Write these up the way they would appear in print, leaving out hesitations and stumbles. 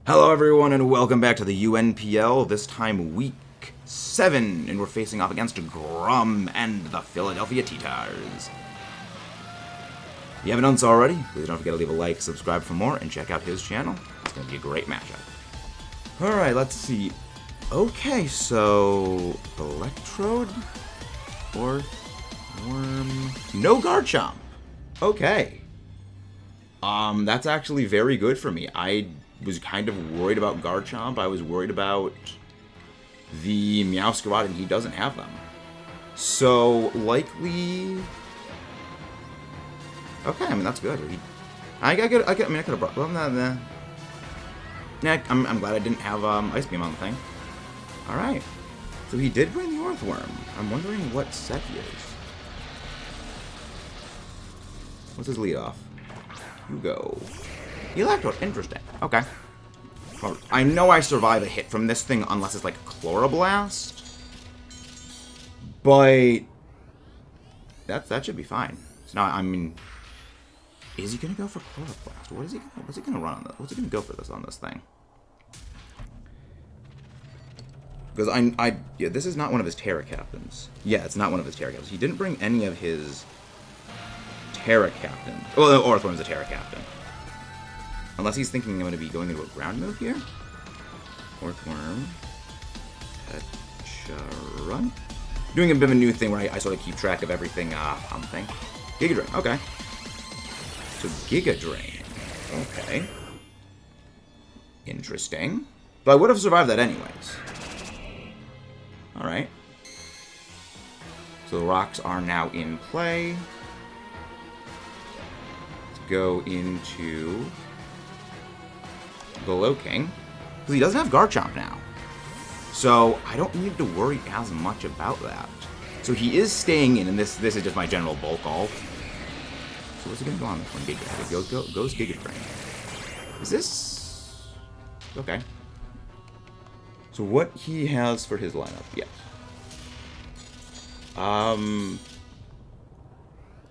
Hello everyone and welcome back to the UNPL, this time week 7, and we're facing off against Grum and the Philadelphia TTARS. If you haven't done so already, please don't forget to leave a like, subscribe for more, and check out his channel. It's going to be a great matchup. Alright, let's see. Okay, so Electrode or Worm. No Garchomp. Okay. That's actually very good for me. I was kind of worried about Garchomp. I was worried about the Meowscarada, and he doesn't have them. So, likely... Okay, I mean, that's good. I could have brought... Well, nah. Yeah, I'm glad I didn't have Ice Beam on the thing. Alright. So he did bring the Earthworm. I'm wondering what set he is. What's his lead off? Hugo. Electrode. Interesting. Okay. Well, I know I survive a hit from this thing unless it's like Chloroblast. But that should be fine. So now, I mean, is he gonna go for Chloroblast? What's he gonna run on this? What's he gonna go for this on this thing? Because yeah, this is not one of his Terra Captains. Yeah, it's not one of his Terra Captains. He didn't bring any of his Terra Captain. Well, Earthworm's a Terra Captain. Unless he's thinking I'm going to be going into a ground move here. Earthworm. Run. Doing a bit of a new thing where I sort of keep track of everything thing. Giga Drain. Okay. So Giga Drain. Okay. Interesting. But I would have survived that anyways. Alright. So the rocks are now in play. Let's go into the Loking, because he doesn't have Garchomp now. So I don't need to worry as much about that. So he is staying in, and this is just my general bulk ult. So what's he going to go on this one? Giga. Goes Giga Drain. Is this... Okay. So what he has for his lineup, yes. I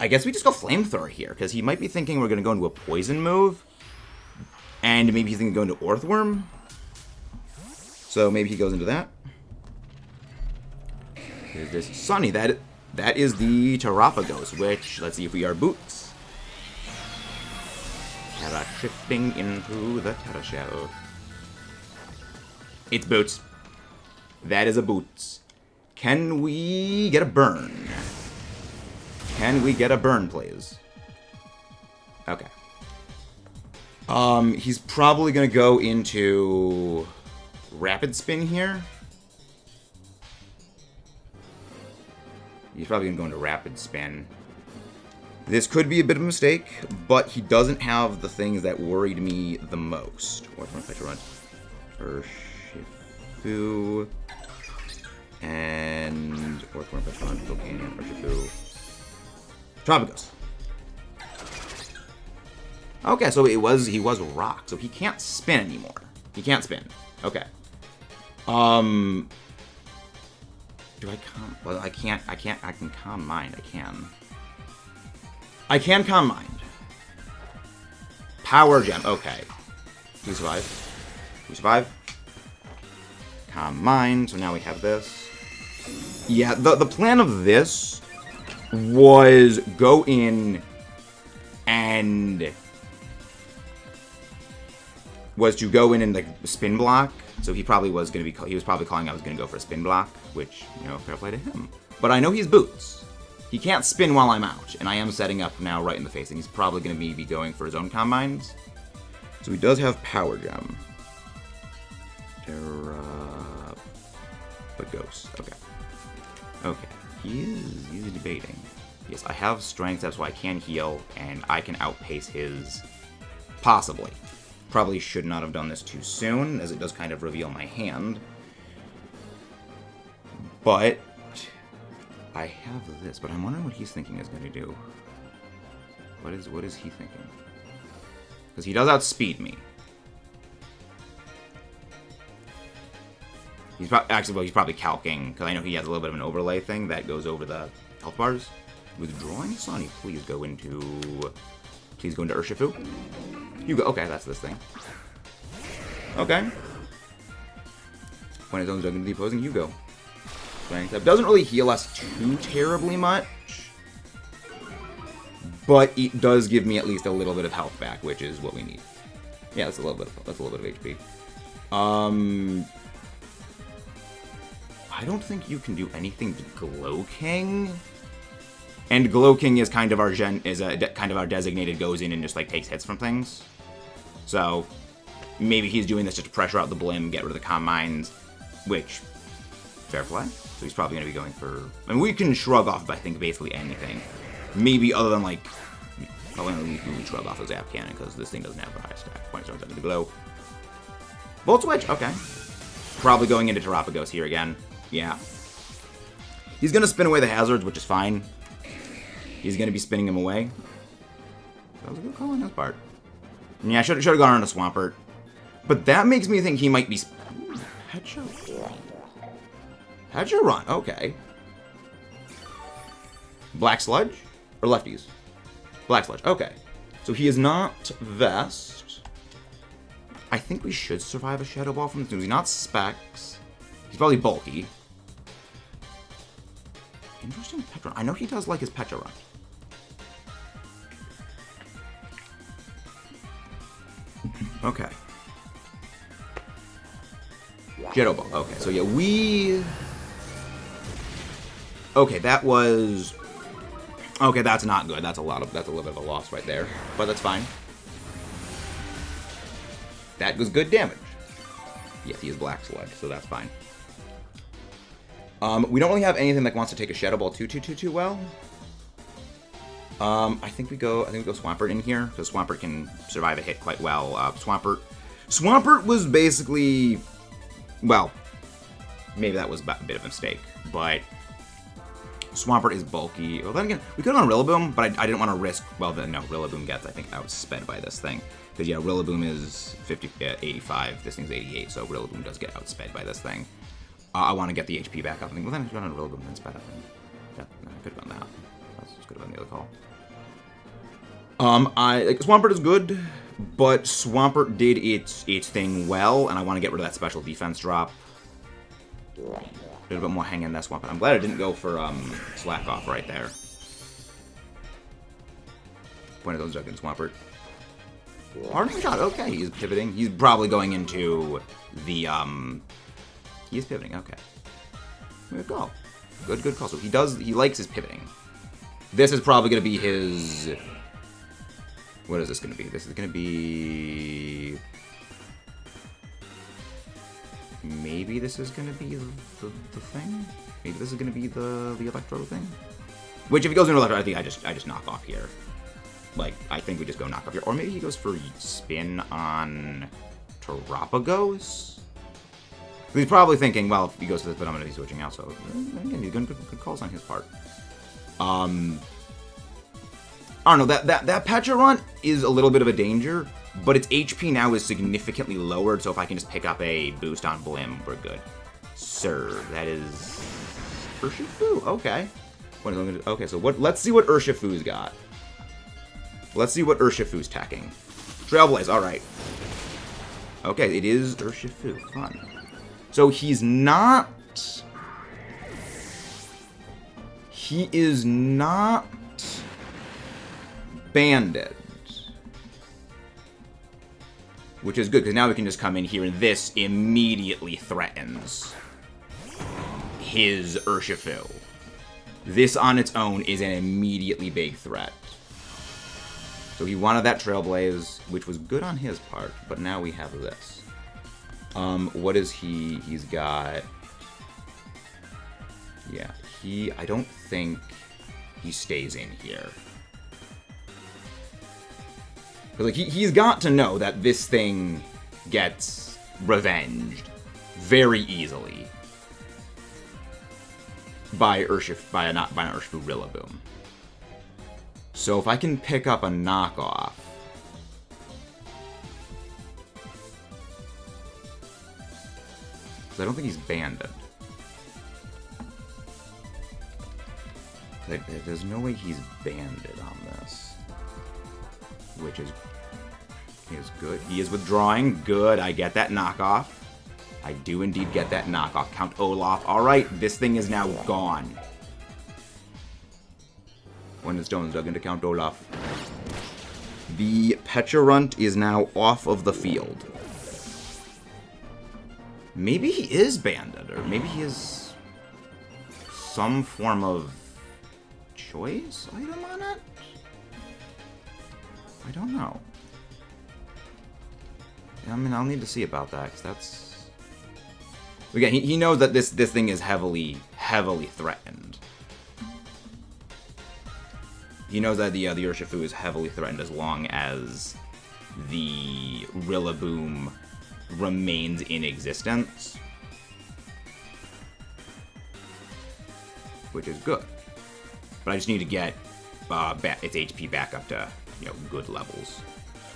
guess we just go Flamethrower here, because he might be thinking we're going to go into a poison move. And maybe he's going to go into Earthworm. So maybe he goes into that. Here's this Sunny. That is the Terrapagos, which, let's see if we are Boots. Terra shifting into the Terra Shell. It's Boots. That is a Boots. Can we get a burn? Can we get a burn, please? Okay. He's probably gonna go into Rapid Spin here. He's probably gonna go into Rapid Spin. This could be a bit of a mistake, but he doesn't have the things that worried me the most. Urshifu. And Orthworm Petron, Pokémon, Urshifu. Tropicos. Okay, so he was rock, so he can't spin anymore. He can't spin. Okay. Do I calm? Well, I can't. I can calm mind. I can calm mind. Power Gem. Okay. Do we survive? Do we survive? Calm mind. So now we have this. Yeah, the plan of this was go in and was to go in and like spin block. So he probably was going to be. He was probably calling I was going to go for a spin block, which, you know, fair play to him. But I know he's Boots. He can't spin while I'm out, and I am setting up now right in the face, and he's probably going to be going for his own combines. So he does have Power Gem. But Ghost. Okay. Okay. He's debating. Yes, I have strength, that's why I can heal, and I can outpace his. Possibly. Probably should not have done this too soon, as it does kind of reveal my hand. But I have this, but I'm wondering what he's thinking is going to do. What is he thinking? Because he does outspeed me. He's probably calking, because I know he has a little bit of an overlay thing that goes over the health bars. Withdrawing Sunny, please go into Urshifu. You go. Okay, that's this thing. Okay. When his own going to be opposing Hugo. That doesn't really heal us too terribly much. But it does give me at least a little bit of health back, which is what we need. Yeah, that's a little bit of HP. I don't think you can do anything to Glowking. And Glowking is kind of our designated goes in and just like takes hits from things. So maybe he's doing this just to pressure out the Blim, get rid of the Comm Mines, which fair play. So he's probably going to be going for. I mean, we can shrug off, I think, basically anything. Maybe other than like, probably we shrug off a Zap Cannon because this thing doesn't have a high stack. Point starts under the glow. Volt Switch, okay. Probably going into Terapagos here again. Yeah. He's going to spin away the hazards, which is fine. He's going to be spinning him away. That was a good call on his part. Yeah, I should have gone on a Swampert. But that makes me think he might be... Hedger Run, okay. Black Sludge? Or Lefties? Black Sludge, okay. So he is not Vest. I think we should survive a Shadow Ball from this. He's not Specs. He's probably bulky. Interesting Petra. I know he does like his Petra Run. Okay. Shadow Ball. Okay, so yeah, we... Okay, that was... Okay, that's not good. That's a little bit of a loss right there. But that's fine. That was good damage. Yes, he is Black Sludge, so that's fine. We don't really have anything that wants to take a Shadow Ball too well. I think we go Swampert in here, because Swampert can survive a hit quite well. Swampert was basically, well, maybe that was a bit of a mistake, but Swampert is bulky. Well, then again, we could have gone Rillaboom, but I didn't want to risk, well, then no, Rillaboom gets, I think, outsped by this thing. Because, yeah, Rillaboom is 85, this thing's 88, so Rillaboom does get outsped by this thing. I want to get the HP back up. I think, well, then I should have gone on Rillaboom and sped up. Yeah, no, I could have done that. That's just could have been the other call. Swampert is good, but Swampert did its thing well, and I want to get rid of that special defense drop. A little bit more hang in that Swampert. I'm glad I didn't go for Slack Off right there. Point of those Jug and Swampert. Hardening shot, okay, he's pivoting. He's probably going into the, he is pivoting, okay. Good call. Good call. So he likes his pivoting. This is probably going to be his, what is this going to be? This is going to be, maybe this is going to be the thing? Maybe this is going to be the Electro thing? Which, if he goes into Electro, I think I just knock off here. Like, I think we just go knock off here. Or maybe he goes for spin on Terapagos? He's probably thinking, well, if he goes to this, but I'm going to be switching out, so again, he's good calls on his part. I don't know, that Petra Run is a little bit of a danger, but its HP now is significantly lowered, so if I can just pick up a boost on Blim, we're good. Sir, that is Urshifu, okay. Okay, so let's see what Urshifu's got. Let's see what Urshifu's tacking. Trailblaze, alright. Okay, it is Urshifu, fun. So he's not... He is not... Banded. Which is good, because now we can just come in here and this immediately threatens his Urshifu. This on its own is an immediately big threat. So he wanted that Trailblaze, which was good on his part, but now we have this. What is he? He's got... Yeah, I don't think he stays in here. Because, like, he's got to know that this thing gets revenged very easily by an Urshifu Rillaboom. So if I can pick up a knockoff, because I don't think he's banded. There's no way he's banded on this, which is He is good. He is withdrawing. Good. I get that knockoff. I do indeed get that knockoff. Count Olaf. Alright, this thing is now gone. When the stones dug into Count Olaf. The Pecharunt is now off of the field. Maybe he is banded, or maybe he is some form of choice item on it? I don't know. I mean, I'll need to see about that, because that's... Again, he knows that this thing is heavily threatened. He knows that the Urshifu is heavily threatened as long as the Rillaboom remains in existence. Which is good. But I just need to get its HP back up to, you know, good levels.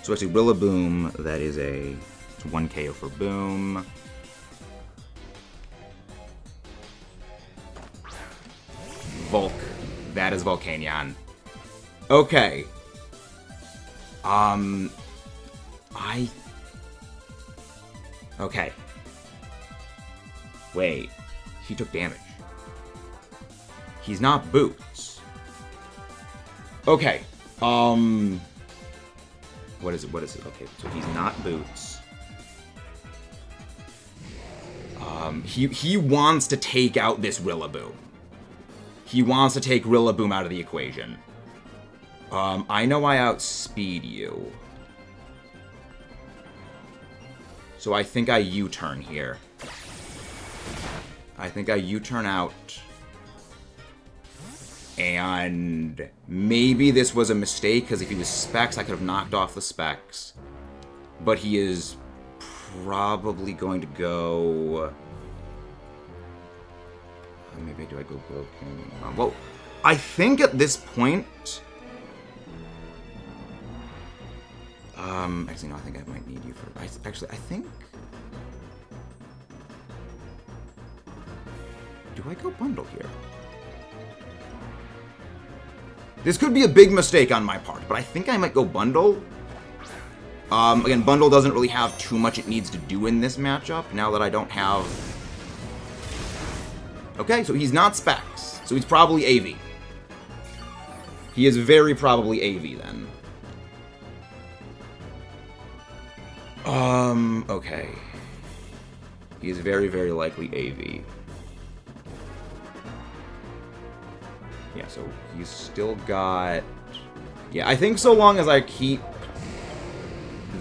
So actually, Rillaboom, that is it's 1 KO for Boom. Volk, that is Volcanion. Okay. Okay. Wait. He took damage. He's not Boots. Okay. What is it? Okay, so he's not Boots. He wants to take out this Rillaboom. He wants to take Rillaboom out of the equation. I know I outspeed you. So I think I U-turn here. I think I U-turn out. And maybe this was a mistake, because if he was Specs, I could have knocked off the Specs. But he is probably going to go... Maybe do I go Pokémon? Well, I think at this point... Actually, no, I think I might need you for... Actually, I think... Do I go Bundle here? This could be a big mistake on my part, but I think I might go Bundle. Again, Bundle doesn't really have too much it needs to do in this matchup, now that I don't have... Okay, so he's not Specs, so he's probably AV. He is very probably AV, then. Okay. He is very, very likely AV. Yeah, so he's still got... Yeah, I think so long as I keep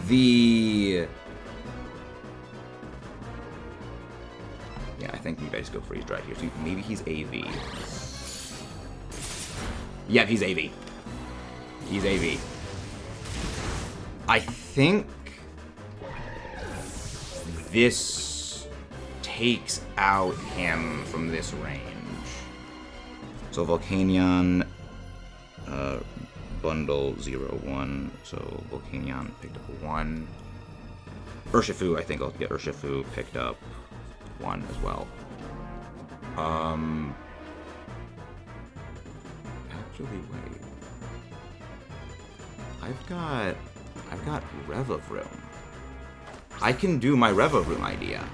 the... Yeah, I think maybe I just go Freeze Dry here. So maybe he's AV. Yeah, he's AV. He's AV. I think this takes out him from this range. So Volcanion, Bundle 0-1. So Volcanion picked up 1. Urshifu, I think I'll get Urshifu picked up 1 as well. Actually, wait. I've got Revavroom. I can do my Revavroom idea.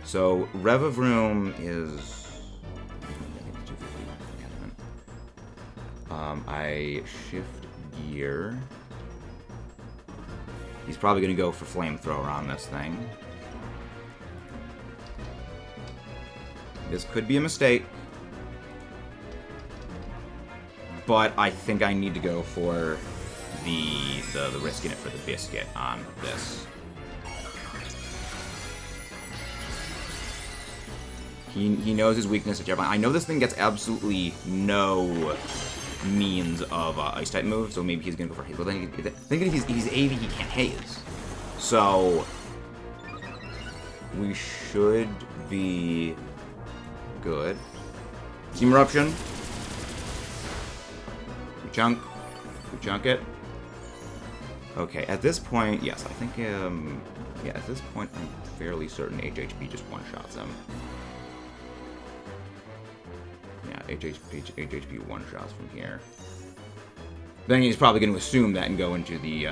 So Revavroom is... I shift gear. He's probably going to go for Flamethrower on this thing. This could be a mistake. But I think I need to go for the risk in it for the biscuit on this. He knows his weakness at Javelin. I know this thing gets absolutely no means of Ice-type move, so maybe he's going to go for Haze. But then, thinking if he's AV, he can't Haze. So, we should be good. Steam Eruption. We chunk it. Okay, at this point, yes, I think, yeah, at this point, I'm fairly certain HHP just one-shots him. Yeah, HHP one-shots from here. Then he's probably going to assume that and go into the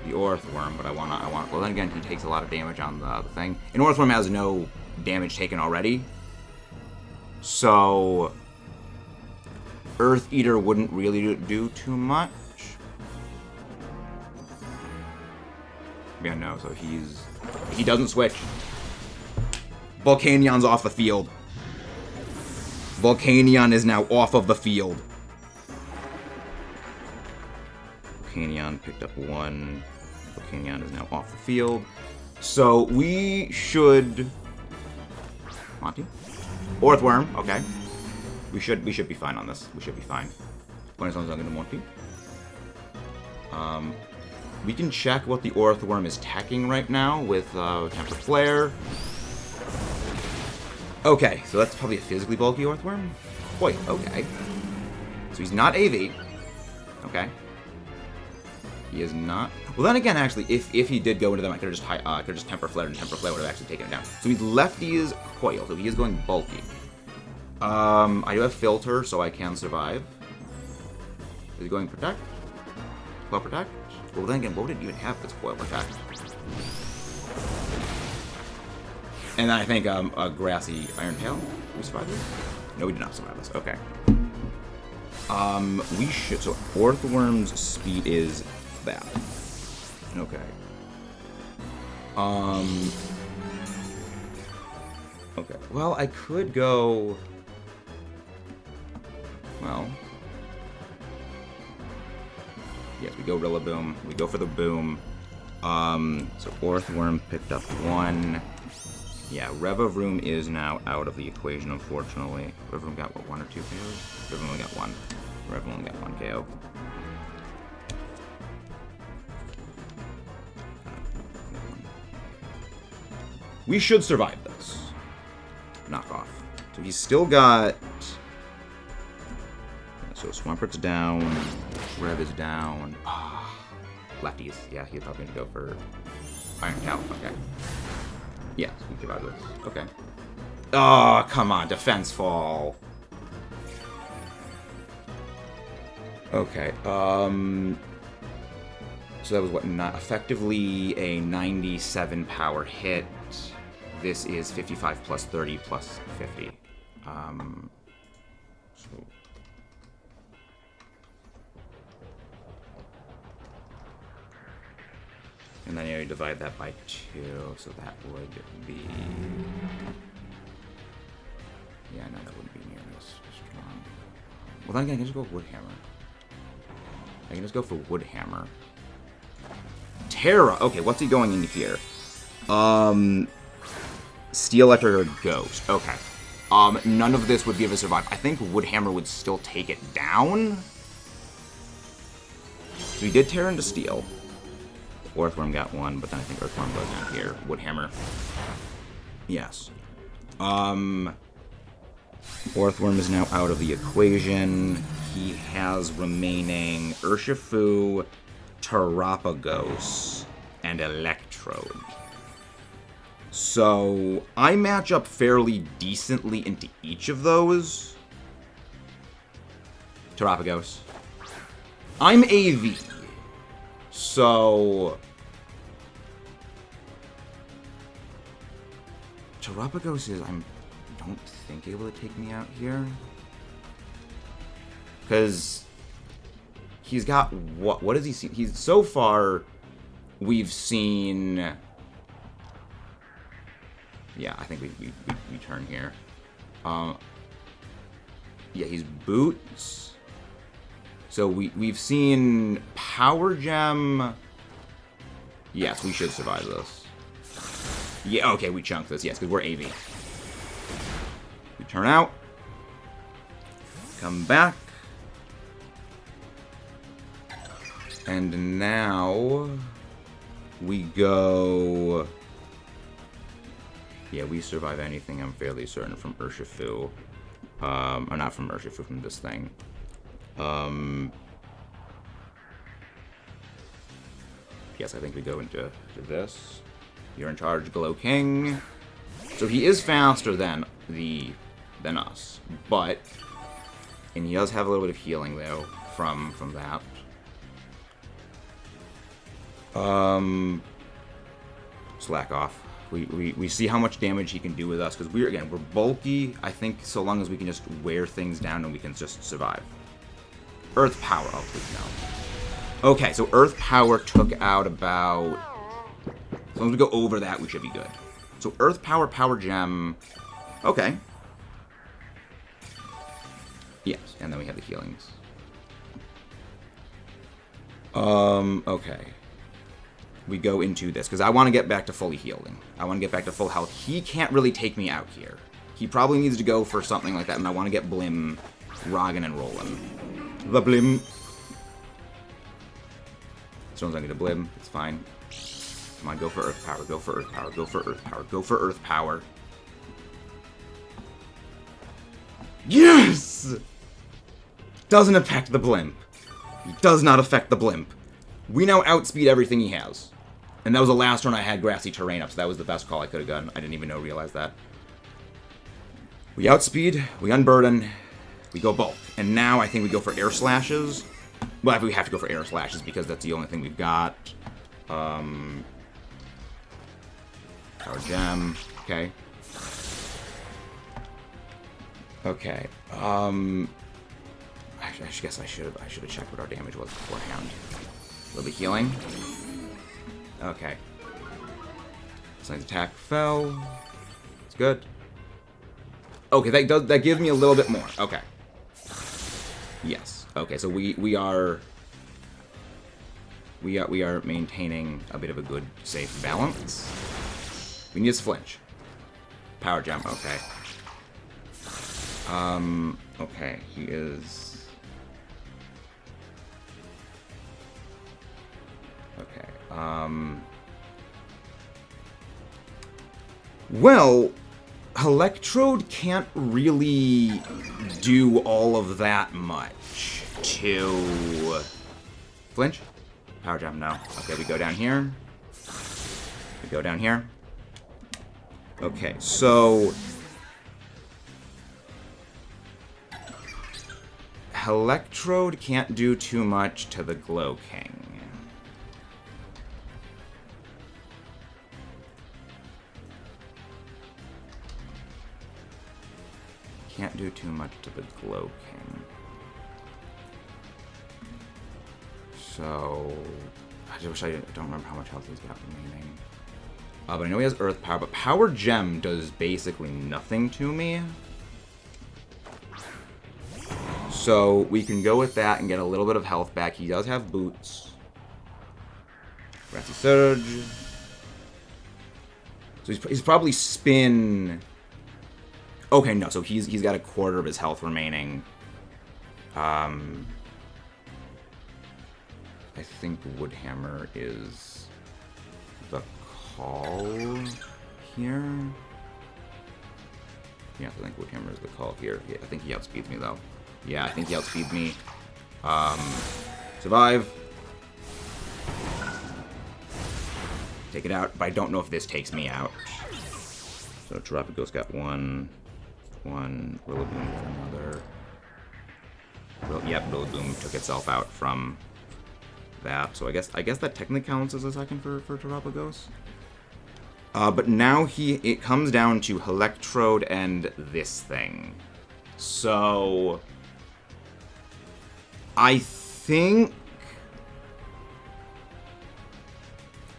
Orthworm, but I want, well then again, he takes a lot of damage on the thing. And Orthworm has no damage taken already. So, Earth Eater wouldn't really do too much. Yeah, no, so he doesn't switch. Volcanion's off the field. Volcanion is now off of the field. Volcanion picked up 1. Volcanion is now off the field. So we should... Monty? Orthworm, okay. We should be fine on this. We should be fine. Bonus one's not going to Monty. We can check what the Orthworm is teching right now with Temper Flare. Okay, so that's probably a physically bulky Orthworm. Wait, okay. So he's not AV. Okay. He is not. Well, then again, actually, if he did go into them, I could have just Temper Flare, and Temper Flare would have actually taken it down. So he's lefty's Coil, so he is going bulky. I do have Filter, so I can survive. Is he going Protect? Coil Protect? Well, then again, what would it even have if it's Coil Protect? And then I think a Grassy Iron Tail. Did we survive this? No, we did not survive this. Okay. We should. So Orthworm's speed is that. Okay. Okay. Well, I could go. Well. Yes, we go Rillaboom. We go for the boom. So Orthworm picked up 1. Yeah, Revavroom is now out of the equation, unfortunately. Revavroom got, what, 1 or 2 KOs? Revavroom only got 1. Revavroom only got 1 KO. We should survive this. Knock off. So he's still got... So Swampert's down. Rev is down. Lefties. Yeah, he's probably going to go for Iron Cow. Okay. Yes, we survived this. Okay. Oh, come on. Defense fall. Okay. So that was what? Not effectively a 97 power hit. This is 55 plus 30 plus 50. So. And then you divide that by 2, so that would be... Yeah, no, that wouldn't be near as strong. Well, then again, I can just go Woodhammer. I can just go for Woodhammer. Terra! Okay, what's he going into here? Steel Electric or Ghost. Okay. None of this would be able to survive. I think Woodhammer would still take it down. So he did Terra into Steel. Orthworm got 1, but then I think Earthworm goes down here. Woodhammer. Yes. Orthworm is now out of the equation. He has remaining Urshifu, Terapagos, and Electrode. So, I match up fairly decently into each of those. Terapagos. I'm AV. So... Terapagos is, I don't think, able to take me out here. Because he's got, what has he seen? He's, so far, we've seen... Yeah, I think we turn here. Yeah, he's Boots. So we've seen Power Gem. Yes, we should survive this. Yeah, okay, we chunk this. Yes, because we're AV. We turn out. Come back. And now we go... Yeah, we survive anything, I'm fairly certain, from Urshifu. Or not from Urshifu, from this thing. Yes, I think we go into this. You're in charge, Glow King. So he is faster than us, but... And he does have a little bit of healing, though, from that. Slack off. We see how much damage he can do with us, because we're bulky. I think so long as we can just wear things down and we can just survive. Earth Power. Oh, please no. Okay, so Earth Power took out about... As long as we go over that, we should be good. So Earth Power, Power Gem... Okay. Yes, and then we have the healings. Okay. We go into this, because I want to get back to fully healing. I want to get back to full health. He can't really take me out here. He probably needs to go for something like that, and I want to get Blim, Roggen, and Rollin. The Blim. Someone's not going to Blim. It's fine. Come on, go for Earth Power, go for Earth Power, go for Earth Power, go for Earth Power. Yes! Doesn't affect the Blimp. He does not affect the Blimp. We now outspeed everything he has. And that was the last turn I had Grassy Terrain up, so that was the best call I could have gotten. I didn't even realize that. We outspeed, we unburden, we go bulk. And now I think we go for Air Slashes. Well, we have to go for Air Slashes because that's the only thing we've got. Power Gem, okay. Okay, I guess I should have checked what our damage was beforehand. A little bit healing. Okay. Slime's attack fell. It's good. Okay, that gives me a little bit more. Okay. Yes. Okay, so we are maintaining a bit of a good, safe balance. We need to flinch. Power Gem. Okay. Okay, he is... Okay, well, Electrode can't really do all of that much to... Flinch? Power Jump, no. Okay, we go down here. We go down here. Okay, so... Electrode can't do too much to the Glow King. Can't do too much to the Glow King. So... I don't remember how much health he's got remaining. But I know he has Earth Power, but Power Gem does basically nothing to me. So we can go with that and get a little bit of health back. He does have boots. Grassy Surge. So he's probably spin... Okay, no, so he's got a quarter of his health remaining. I think Woodhammer is the call here. Yeah, I think Woodhammer is the call here. Yeah, I think he outspeeds me, though. Yeah, I think he outspeeds me. Survive. Take it out, but I don't know if this takes me out. So Terrapagos got one. Rillaboom got another. Yep, Rillaboom took itself out from that. So I guess that technically counts as a second for Terrapagos. But now it comes down to Electrode and this thing. So I think...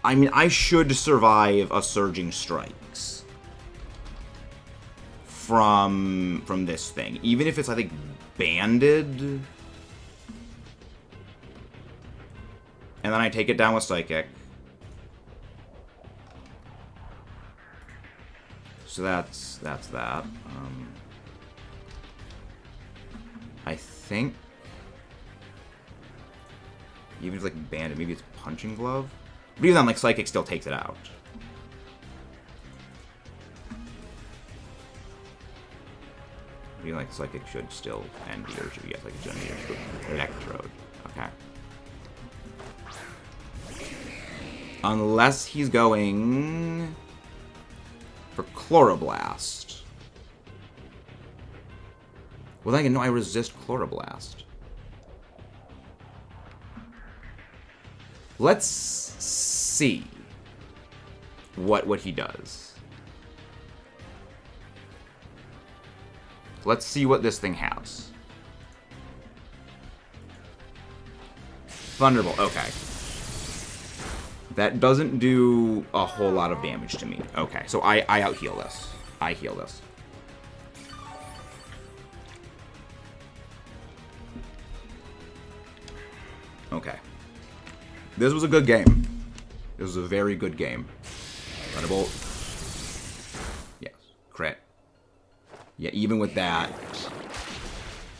I mean, I should survive a Surging Strikes from this thing. Even if it's, I think, banded. And then I take it down with Psychic. So that's that. I think... Even if, like, banded, maybe it's Punching Glove? But even then, like, Psychic still takes it out. I feel like Psychic should still end the Urge. Yes, like, it should end the Urge. Electrode. Okay. Unless he's going for Chloroblast. Well, then again, no, I resist Chloroblast. Let's see what he does. Let's see what this thing has. Thunderbolt, okay. That doesn't do a whole lot of damage to me. Okay, so I out-heal this. I heal this. Okay. This was a good game. This was a very good game. Thunderbolt. Yes. Crit. Yeah, even with that.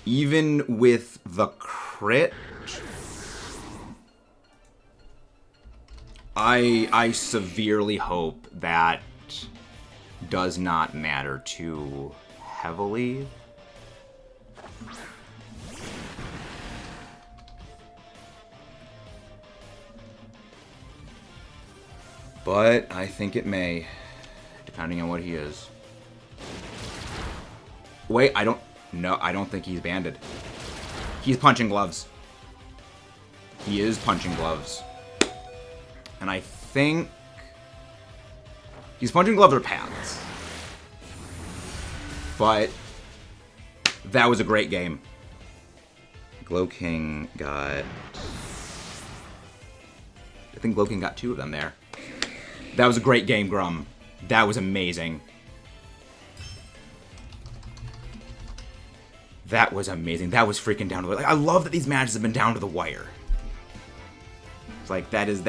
Even with the crit, I severely hope that does not matter too heavily. But I think it may, depending on what he is. Wait, I don't think he's banded. He's punching gloves. He is punching gloves. And I think he's punching gloves or pads. But that was a great game. Glowking got... I think Glowking got 2 of them there. That was a great game, Grum. That was amazing. That was amazing. That was freaking down to the wire. Like, I love that these matches have been down to the wire. It's like, that is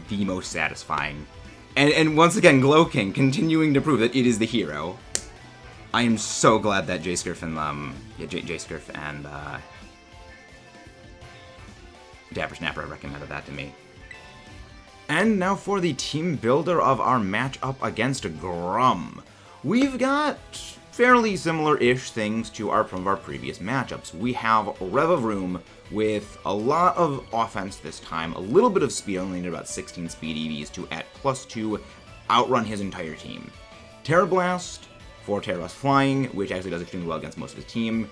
the most satisfying. And once again, Glowking continuing to prove that it is the hero. I am so glad that J-Scurf and, J-Scurf and, DapperSnapper recommended that to me. And now for the team builder of our matchup against Grum. We've got fairly similar-ish things to some of our previous matchups. We have Revavroom with a lot of offense this time, a little bit of speed, only need about 16 speed EVs to, at +2, outrun his entire team. Terrablast for Terrablast Flying, which actually does extremely well against most of his team,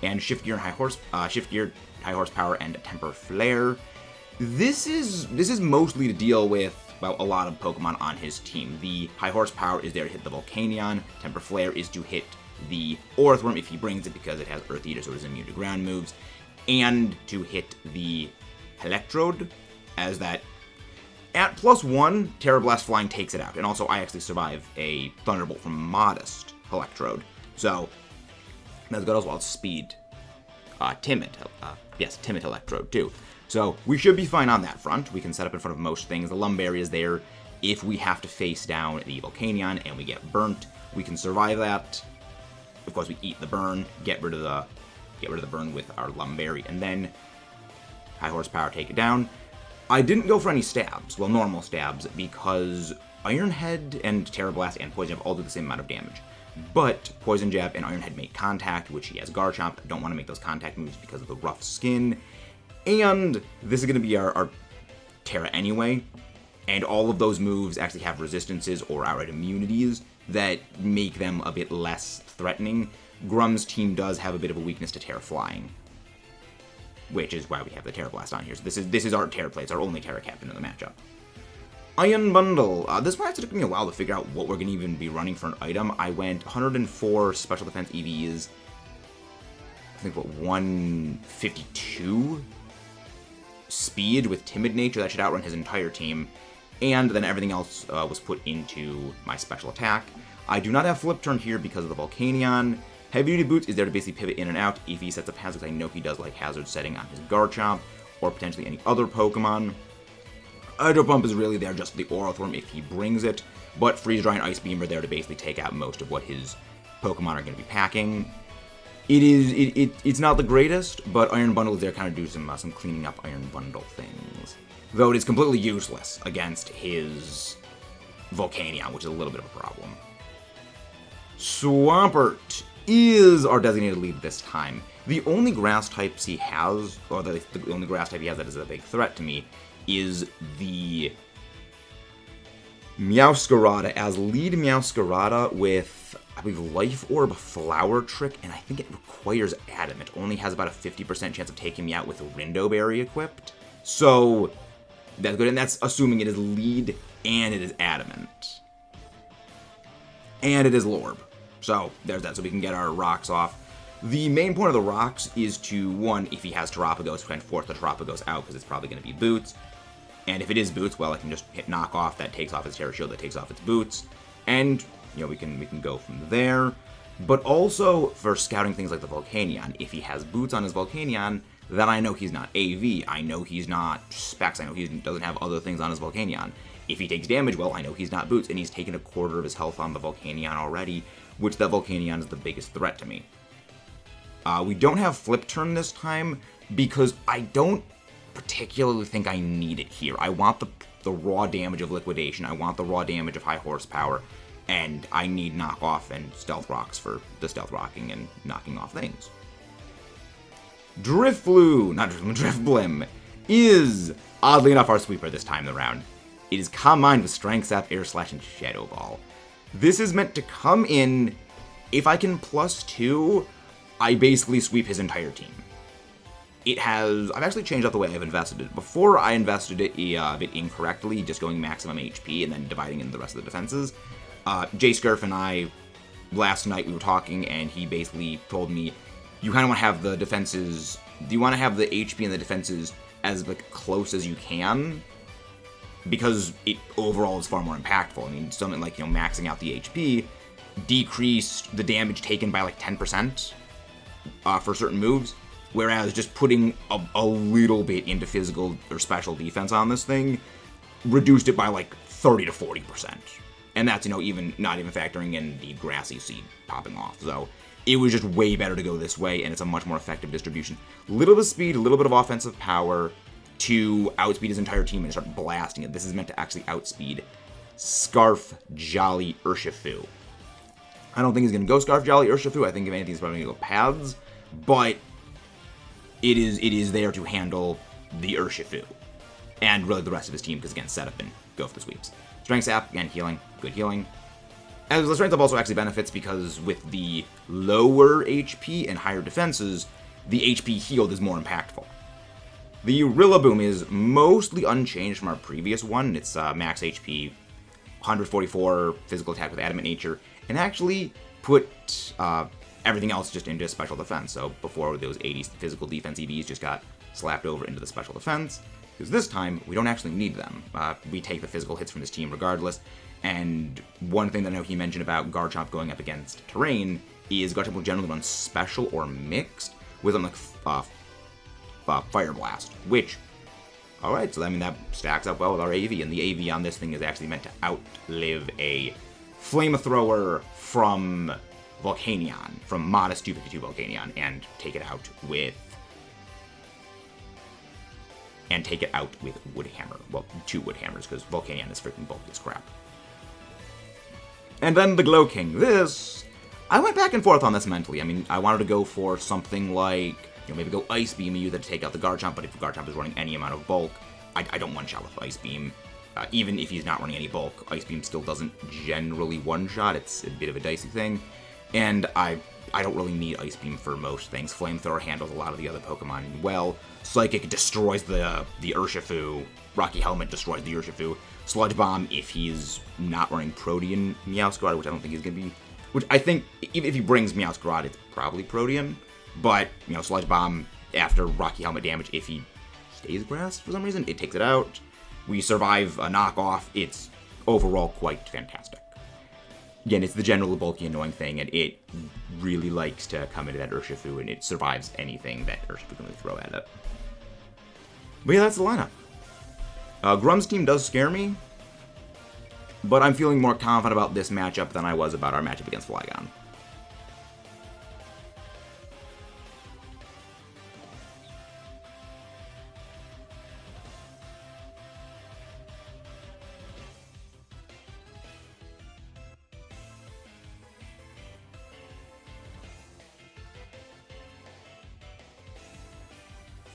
and Shift Gear, High Horsepower, and Temper Flare. This is mostly to deal with, well, a lot of Pokemon on his team. The High Horsepower is there to hit the Volcanion. Temper Flare is to hit the Orthworm if he brings it because it has Earth Eater, so it is immune to ground moves. And to hit the Electrode, as that at +1, Terrablast Flying takes it out. And also, I actually survive a Thunderbolt from Modest Electrode. So, that's good as well as Speed. Timid Electrode, too. So, we should be fine on that front. We can set up in front of most things. The Lumberry is there if we have to face down the Volcanion and we get burnt. We can survive that. Of course, we eat the burn, get rid of the burn with our Lumberry, and then High Horsepower, take it down. I didn't go for any stabs, well, normal stabs, because Iron Head and Terrablast and Poison Jab all do the same amount of damage. But Poison Jab and Iron Head make contact, which he has Garchomp. I don't want to make those contact moves because of the rough skin. And this is going to be our Terra anyway, and all of those moves actually have resistances or outright immunities that make them a bit less threatening. Grum's team does have a bit of a weakness to Terra Flying, which is why we have the Terra Blast on here. So this is our Terra Play. It's our only Terra Captain in the matchup. Iron Bundle. This one actually took me a while to figure out what we're going to even be running for an item. I went 104 Special Defense EVs, I think, 152 speed with Timid Nature. That should outrun his entire team. And then everything else was put into my special attack. I do not have Flip Turn here because of the Volcanion. Heavy Duty Boots is there to basically pivot in and out if he sets up hazards. I know he does like hazard setting on his Garchomp or potentially any other Pokemon. Hydro Pump is really there just for the Orthworm if he brings it, but Freeze Dry and Ice Beam are there to basically take out most of what his Pokemon are going to be packing. It's not the greatest, but Iron Bundle is there to kind of do some cleaning up Iron Bundle things. Though it is completely useless against his Volcanion, which is a little bit of a problem. Swampert is our designated lead this time. The only grass types he has, or the only grass type he has that is a big threat to me, is the Meowscarada as lead Meowscarada with, I believe, Life Orb, Flower Trick, and I think it requires Adamant. It only has about a 50% chance of taking me out with a Rindo Berry equipped. So, That's good, and that's assuming it is lead and it is adamant. And it is Lorb. So, there's that, so we can get our rocks off. The main point of the rocks is to, one, if he has Terapagos, try and force the Terapagos out, because it's probably going to be Boots. And if it is Boots, well, I can just hit Knock Off, that takes off its Terra Shield, that takes off its Boots. And, you know, we can go from there. But also, for scouting things like the Volcanion, if he has Boots on his Volcanion, then I know he's not AV, I know he's not Specs, I know he doesn't have other things on his Volcanion. If he takes damage, well, I know he's not Boots, and he's taken a quarter of his health on the Volcanion already, which that Volcanion is the biggest threat to me. We don't have Flip Turn this time, because I don't particularly think I need it here. I want the raw damage of Liquidation, I want the raw damage of High Horsepower, and I need Knock Off and Stealth Rocks for the Stealth Rocking and knocking off things. Drifblim is, oddly enough, our sweeper this time around. It is combined with Strength Sap, Air Slash, and Shadow Ball. This is meant to come in, if I can +2, I basically sweep his entire team. I've actually changed up the way I've invested it. Before, I invested it a bit incorrectly, just going maximum HP and then dividing into the rest of the defenses. Jay Scurf and I, last night we were talking, and he basically told me, you kind of want to have the defenses, you want to have the HP and the defenses as like close as you can, because it overall is far more impactful. I mean, something like, you know, maxing out the HP decreased the damage taken by like 10% for certain moves, whereas just putting a little bit into physical or special defense on this thing reduced it by like 30 to 40%. And that's, you know, not even factoring in the Grassy Seed popping off. So it was just way better to go this way, and it's a much more effective distribution. A little bit of speed, a little bit of offensive power to outspeed his entire team and start blasting it. This is meant to actually outspeed Scarf, Jolly, Urshifu. I don't think he's going to go Scarf, Jolly, Urshifu. I think if anything, he's probably going to go Paths. But it is there to handle the Urshifu. And really the rest of his team, because again, set up and go for the sweeps. Strength Sap, again, healing. Good healing. And the Strength Up also actually benefits because with the lower HP and higher defenses, the HP healed is more impactful. The Rillaboom is mostly unchanged from our previous one. It's max HP, 144 physical attack with Adamant Nature, and actually put everything else just into special defense. So before, those 80 physical defense EVs just got slapped over into the special defense, because this time we don't actually need them. We take the physical hits from this team regardless. And one thing that I know he mentioned about Garchomp going up against terrain is Garchomp will generally run special or mixed with them like Fire Blast, which, alright, so I mean that stacks up well with our AV, and the AV on this thing is actually meant to outlive a Flamethrower from Volcanion, from Modest 252 Volcanion, and take it out with Wood Hammer. Well, 2 Wood Hammers, because Volcanion is freaking bulky as crap. And then the Glow King. I went back and forth on this mentally. I mean, I wanted to go for something like, you know, maybe go Ice Beam and use that to take out the Garchomp, but if the Garchomp is running any amount of bulk, I don't one-shot with Ice Beam. Even if he's not running any bulk, Ice Beam still doesn't generally one-shot. It's a bit of a dicey thing. And I don't really need Ice Beam for most things. Flamethrower handles a lot of the other Pokemon well. Psychic destroys the Urshifu. Rocky Helmet destroys the Urshifu. Sludge Bomb, if he's not running Protean Meowscarada, which I don't think he's going to be... Which I think, even if he brings Meowscarada, it's probably Protean. But, you know, Sludge Bomb, after Rocky Helmet damage, if he stays Grass for some reason, it takes it out. We survive a knockoff. It's overall quite fantastic. Again, it's the general bulky annoying thing, and it really likes to come into that Urshifu, and it survives anything that Urshifu can really throw at it. But yeah, that's the lineup. Grum's team does scare me, but I'm feeling more confident about this matchup than I was about our matchup against Flygon.